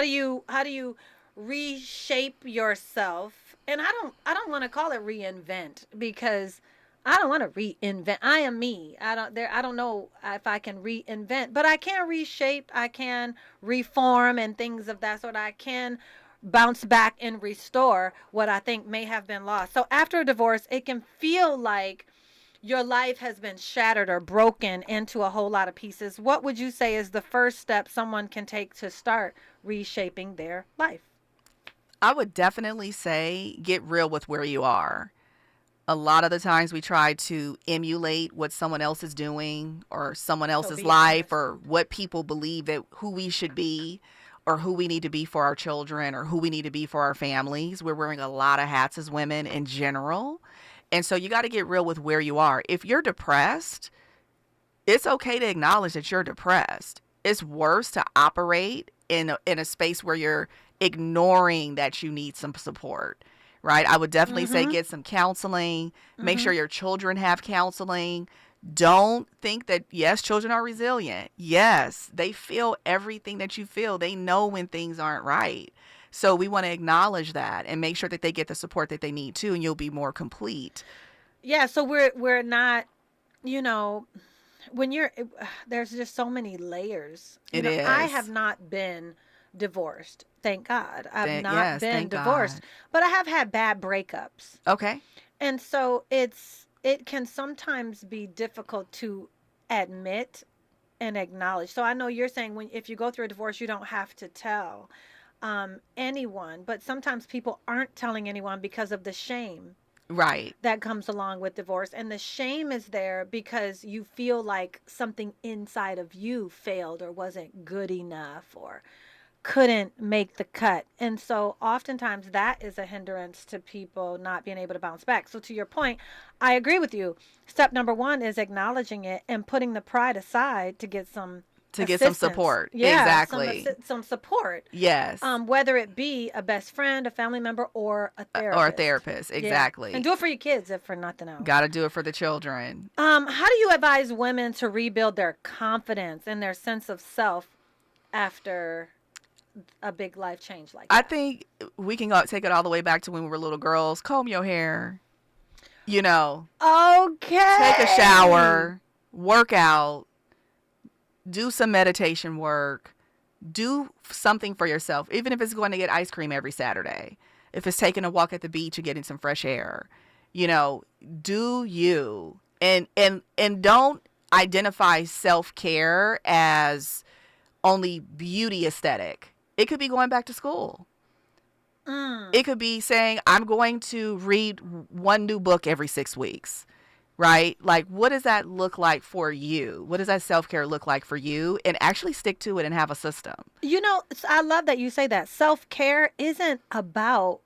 How do you reshape yourself? And I don't want to call it reinvent because I don't want to reinvent. I am me. I don't know if I can reinvent, but I can reshape. I can reform and things of that sort. I can bounce back and restore what I think may have been lost. So after a divorce, it can feel like your life has been shattered or broken into a whole lot of pieces. What would you say is the first step someone can take to start reshaping their life? I would definitely say get real with where you are. A lot of the times we try to emulate what someone else is doing or someone else's life or what people believe that who we should be or who we need to be for our children or who we need to be for our families. We're wearing a lot of hats as women in general. And so you got to get real with where you are. If you're depressed, it's okay to acknowledge that you're depressed. It's worse to operate in a space where you're ignoring that you need some support, right? I would definitely say get some counseling. Make sure your children have counseling. Don't think that, yes, children are resilient. Yes, they feel everything that you feel. They know when things aren't right. So we want to acknowledge that and make sure that they get the support that they need too, and you'll be more complete. Yeah, so we're not, you know, there's just so many layers. I have not been divorced. Thank God. I've not Yes, been thank divorced, God. but I have had bad breakups. Okay. And so it can sometimes be difficult to admit and acknowledge. So I know you're saying if you go through a divorce, you don't have to tell anyone, but sometimes people aren't telling anyone because of the shame Right. that comes along with divorce. And the shame is there because you feel like something inside of you failed or wasn't good enough or couldn't make the cut. And so oftentimes that is a hindrance to people not being able to bounce back. So to your point, I agree with you. Step number 1 is acknowledging it and putting the pride aside to get some support. Yeah, Exactly. some support. Yes. Whether it be a best friend, a family member, or a therapist. Or a therapist. Yeah. Exactly. And do it for your kids, if for nothing else. Got to do it for the children. How do you advise women to rebuild their confidence and their sense of self after a big life change like that? I think we can take it all the way back to when we were little girls. Comb your hair. Okay. Take a shower. Work out. Do some meditation work. Do something for yourself, even if it's going to get ice cream every Saturday. If it's taking a walk at the beach and getting some fresh air. Do you. And don't identify self-care as only beauty aesthetic. It could be going back to school. It could be saying, I'm going to read one new book every 6 weeks. Right? Like, what does that look like for you? What does that self-care look like for you? And actually stick to it and have a system. I love that you say that. Self-care isn't about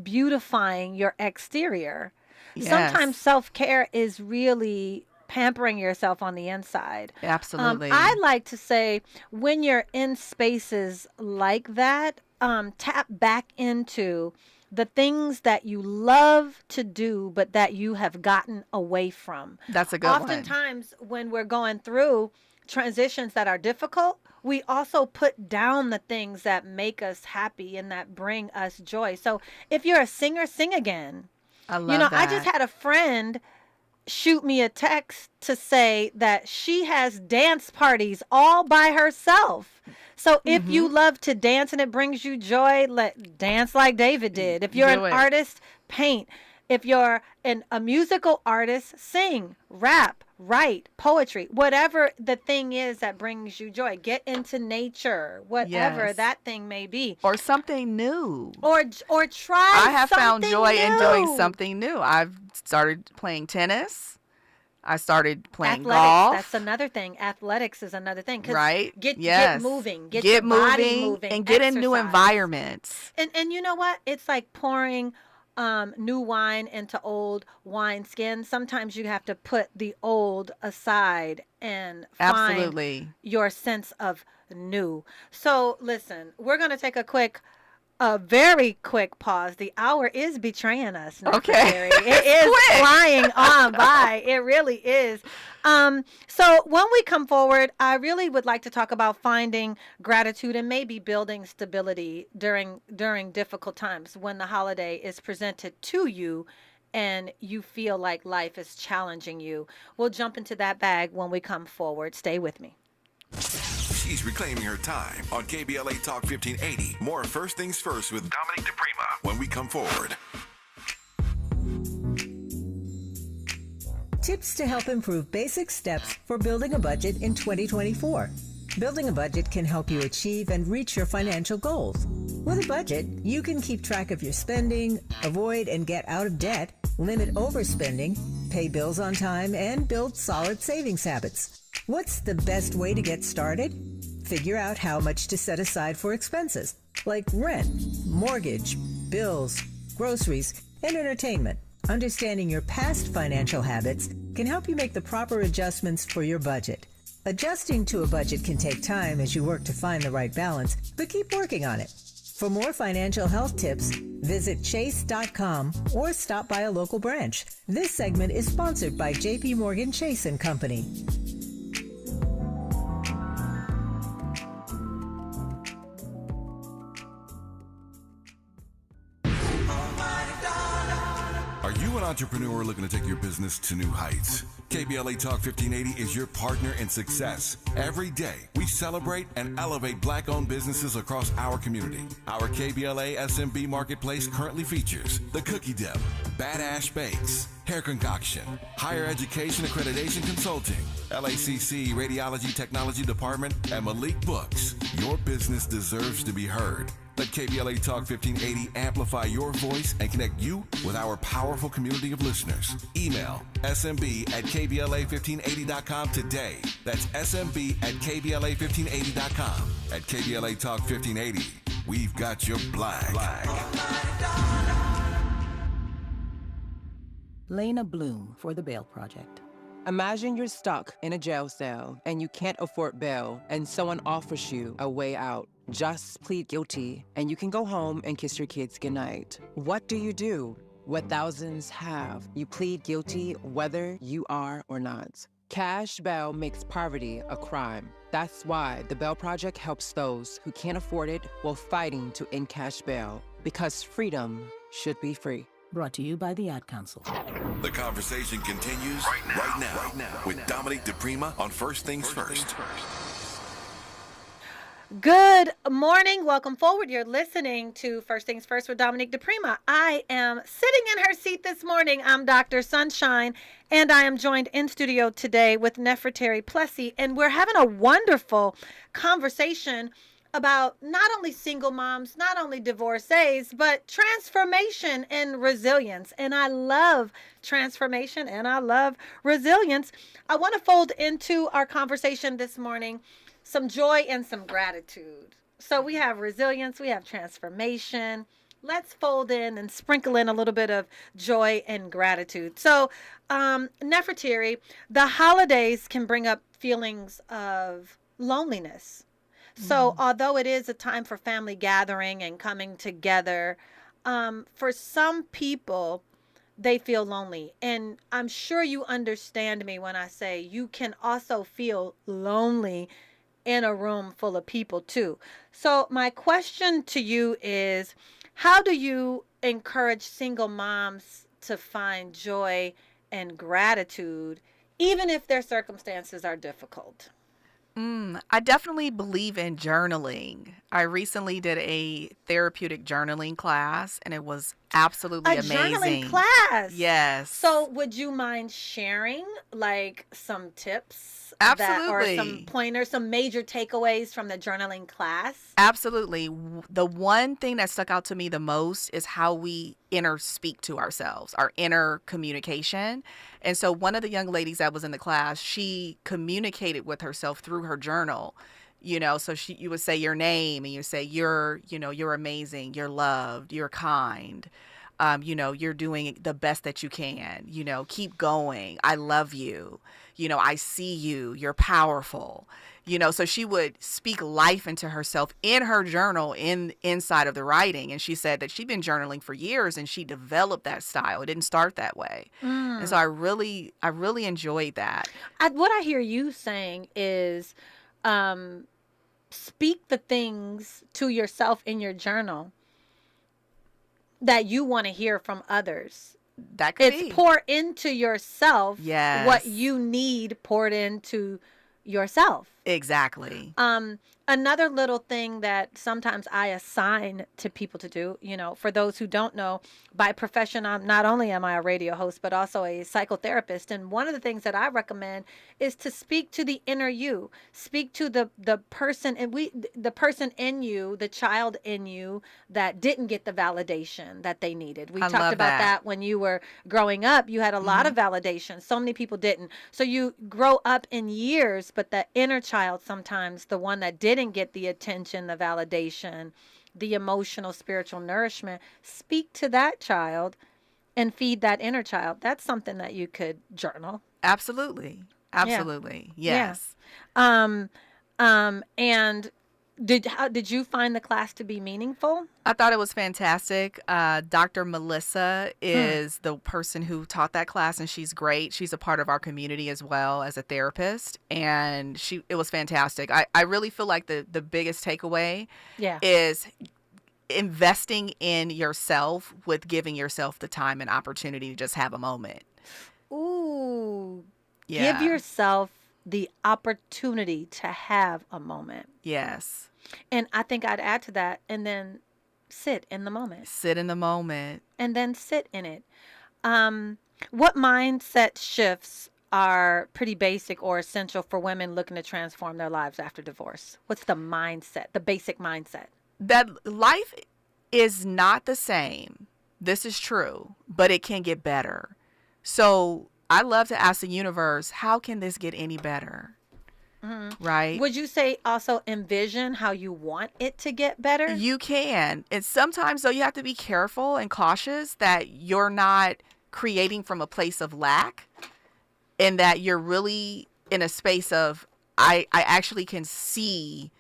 beautifying your exterior. Yes. Sometimes self-care is really pampering yourself on the inside. Absolutely. I like to say, when you're in spaces like that, tap back into the things that you love to do, but that you have gotten away from. That's a good one. Oftentimes, when we're going through transitions that are difficult, we also put down the things that make us happy and that bring us joy. So if you're a singer, sing again. I love that. I just had a friend shoot me a text to say that she has dance parties all by herself. So if you love to dance and it brings you joy, dance like David did. If you're an artist, paint. If you're a musical artist, sing, rap, write, poetry, whatever the thing is that brings you joy. Get into nature, whatever that thing may be. Or something new. Or try I have found joy in doing new. something new. I've started playing tennis. I started playing Athletics, golf. that's another thing. Athletics is another thing. Right? Get moving. Get your body moving. And get in new exercise. environments. And you know what? It's like pouring new wine into old wine skin. Sometimes you have to put the old aside and find your sense of new. So listen, we're going to take a very quick pause. The hour is betraying us. Okay. It is flying on by. It really is. So when we come forward, I really would like to talk about finding gratitude and maybe building stability during difficult times when the holiday is presented to you and you feel like life is challenging you. We'll jump into that bag when we come forward. Stay with me. She's reclaiming her time on KBLA Talk 1580. More First Things First with Dominique DiPrima when we come forward. Tips to help improve basic steps for building a budget in 2024. Building a budget can help you achieve and reach your financial goals. With a budget, you can keep track of your spending, avoid and get out of debt, limit overspending, pay bills on time, and build solid savings habits. What's the best way to get started? Figure out how much to set aside for expenses, like rent, mortgage, bills, groceries, and entertainment. Understanding your past financial habits can help you make the proper adjustments for your budget. Adjusting to a budget can take time as you work to find the right balance, but keep working on it. For more financial health tips, visit chase.com or stop by a local branch. This segment is sponsored by J.P. Morgan Chase & Company. entrepreneur looking to take your business to new heights. KBLA Talk 1580 is your partner in success. Every day, we celebrate and elevate Black-owned businesses across our community. Our KBLA SMB Marketplace currently features The Cookie Dip, Bad Ash Bakes, Hair Concoction, Higher Education Accreditation Consulting, LACC Radiology Technology Department, and Malik Books. Your business deserves to be heard. Let KBLA Talk 1580 amplify your voice and connect you with our powerful community of listeners. Email smb@kbla1580.com today. That's smb@kbla1580.com. At KBLA Talk 1580, we've got your black. Lena Bloom for the Bail Project. Imagine you're stuck in a jail cell and you can't afford bail and someone offers you a way out. Just plead guilty and you can go home and kiss your kids goodnight. What do? What thousands have. You plead guilty whether you are or not. Cash bail makes poverty a crime. That's why the Bail Project helps those who can't afford it while fighting to end cash bail. Because freedom should be free. Brought to you by the Ad Council. The conversation continues right now with Dominique DiPrima on First Things First. Good morning. Welcome forward. You're listening to First Things First with Dominique DiPrima. I am sitting in her seat this morning. I'm Dr. Sunshine, and I am joined in studio today with Nefertari Plessy, and we're having a wonderful conversation about not only single moms, not only divorcees, but transformation and resilience. And I love transformation and I love resilience. I want to fold into our conversation this morning some joy and some gratitude. So we have resilience, we have transformation. Let's fold in and sprinkle in a little bit of joy and gratitude. So, Nefertari, the holidays can bring up feelings of loneliness. So although it is a time for family gathering and coming together, for some people, they feel lonely. And I'm sure you understand me when I say you can also feel lonely in a room full of people too. So my question to you is, how do you encourage single moms to find joy and gratitude, even if their circumstances are difficult? I definitely believe in journaling. I recently did a therapeutic journaling class, and it was absolutely amazing. A journaling class? Yes. So would you mind sharing like some tips? Absolutely. Or some pointers, some major takeaways from the journaling class? Absolutely. The one thing that stuck out to me the most is how we inner speak to ourselves, our inner communication. And so one of the young ladies that was in the class, she communicated with herself through her journal. You know, so you would say your name and you say you're amazing, you're loved, you're kind. You're doing the best that you can, keep going. I love you. I see you. You're powerful. So she would speak life into herself in her journal inside of the writing. And she said that she'd been journaling for years and she developed that style. It didn't start that way. And so I really enjoyed that. What I hear you saying is speak the things to yourself in your journal that you want to hear from others. That could be. It's pour into yourself what you need poured into yourself. Exactly. Another little thing that sometimes I assign to people to do, for those who don't know, by profession, not only am I a radio host, but also a psychotherapist. And one of the things that I recommend is to speak to the inner you, speak to the person, and the person in you, the child in you that didn't get the validation that they needed. We talked about that when you were growing up. You had a lot of validation. So many people didn't. So you grow up in years, but the inner child, sometimes the one that didn't get the attention, the validation, the emotional, spiritual nourishment, speak to that child and feed that inner child. That's something that you could journal. Absolutely. Absolutely. Yeah. Yes. And did you find the class to be meaningful? I thought it was fantastic. Dr. Melissa is the person who taught that class, and she's great. She's a part of our community as well as a therapist, and it was fantastic. I really feel like the biggest takeaway is investing in yourself with giving yourself the time and opportunity to just have a moment. Ooh. Yeah. Give yourself the opportunity to have a moment. Yes. And I think I'd add to that, and then sit in the moment. Sit in the moment. And then sit in it. What mindset shifts are pretty basic or essential for women looking to transform their lives after divorce? What's the mindset, the basic mindset? That life is not the same. This is true, but it can get better. So I love to ask the universe, how can this get any better? Mm-hmm. Right? Would you say also envision how you want it to get better? You can. And sometimes, though, you have to be careful and cautious that you're not creating from a place of lack, and that you're really in a space of, I actually can see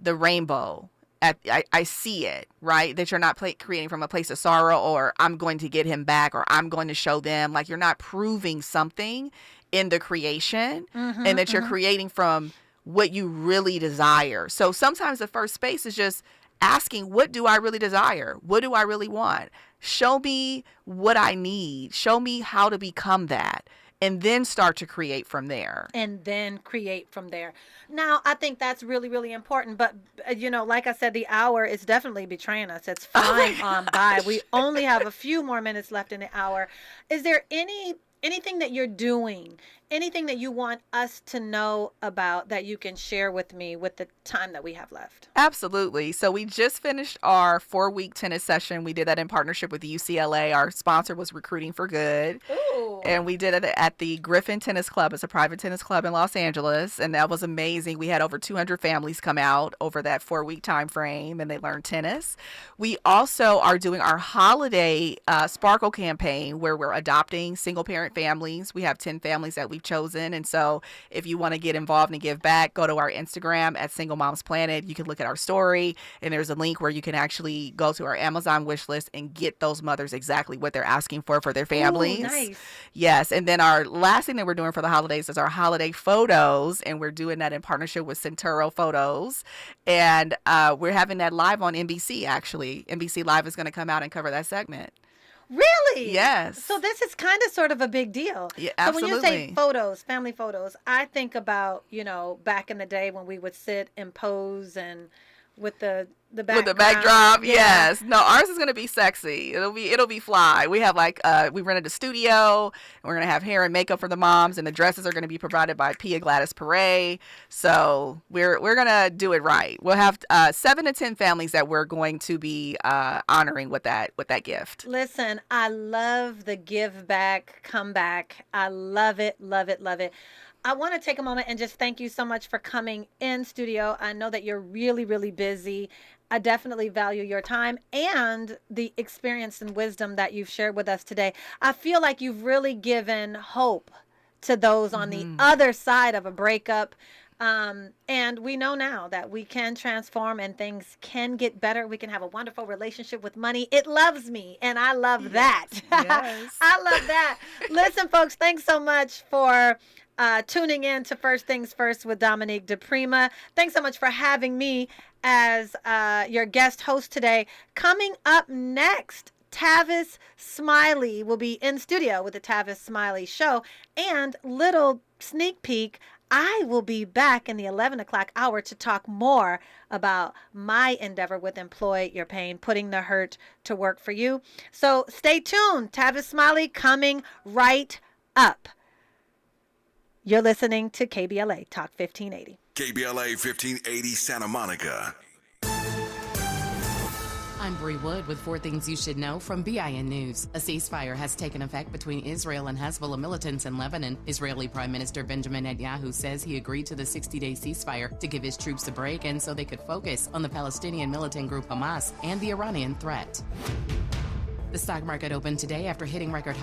the rainbow. I see it, right? That you're not creating from a place of sorrow, or I'm going to get him back, or I'm going to show them. Like, you're not proving something in the creation, and that you're creating from what you really desire. So sometimes the first space is just asking, what do I really desire? What do I really want? Show me what I need. Show me how to become that. And then start to create from there. Now, I think that's really, really important. But, like I said, the hour is definitely betraying us. It's flying on by. We only have a few more minutes left in the hour. Is there anything that you're doing, anything that you want us to know about that you can share with me with the time that we have left? Absolutely. So we just finished our 4-week tennis session. We did that in partnership with UCLA. Our sponsor was Recruiting for Good. Ooh. And we did it at the Griffin Tennis Club. It's a private tennis club in Los Angeles. And that was amazing. We had over 200 families come out over that 4-week time frame, and they learned tennis. We also are doing our holiday Sparkle campaign, where we're adopting single parent families. We have 10 families that we've chosen. And so if you want to get involved and give back, go to our Instagram at Single Moms Planet. You can look at our story, and there's a link where you can actually go to our Amazon wish list and get those mothers exactly what they're asking for their families. Ooh, nice. Yes. And then our last thing that we're doing for the holidays is our holiday photos, and we're doing that in partnership with Centuro Photos. And we're having that live on NBC, actually. NBC Live is going to come out and cover that segment. Really? Yes. So this is kind of sort of a big deal. Yeah, absolutely. So when you say photos, family photos, I think about, back in the day when we would sit and pose and with the background. With the backdrop, yeah. Yes. No, ours is gonna be sexy. It'll be fly. We have we rented a studio. And we're gonna have hair and makeup for the moms, and the dresses are gonna be provided by Pia Gladys Perret. So we're gonna do it right. We'll have 7 to 10 families that we're going to be honoring with that gift. Listen, I love the give back, come back. I love it, love it, love it. I want to take a moment and just thank you so much for coming in studio. I know that you're really, really busy. I definitely value your time and the experience and wisdom that you've shared with us today. I feel like you've really given hope to those on the other side of a breakup. And we know now that we can transform and things can get better. We can have a wonderful relationship with money. It loves me, and I love that. Yes. I love that. Listen, folks, thanks so much for tuning in to First Things First with Dominique DiPrima. Thanks so much for having me as your guest host today. Coming up next, Tavis Smiley will be in studio with the Tavis Smiley Show. And little sneak peek, I will be back in the 11 o'clock hour to talk more about my endeavor with Employ Your Pain, putting the hurt to work for you. So stay tuned. Tavis Smiley coming right up. You're listening to KBLA Talk 1580. KBLA 1580 Santa Monica. I'm Bree Wood with 4 things you should know from BIN News. A ceasefire has taken effect between Israel and Hezbollah militants in Lebanon. Israeli Prime Minister Benjamin Netanyahu says he agreed to the 60-day ceasefire to give his troops a break and so they could focus on the Palestinian militant group Hamas and the Iranian threat. The stock market opened today after hitting record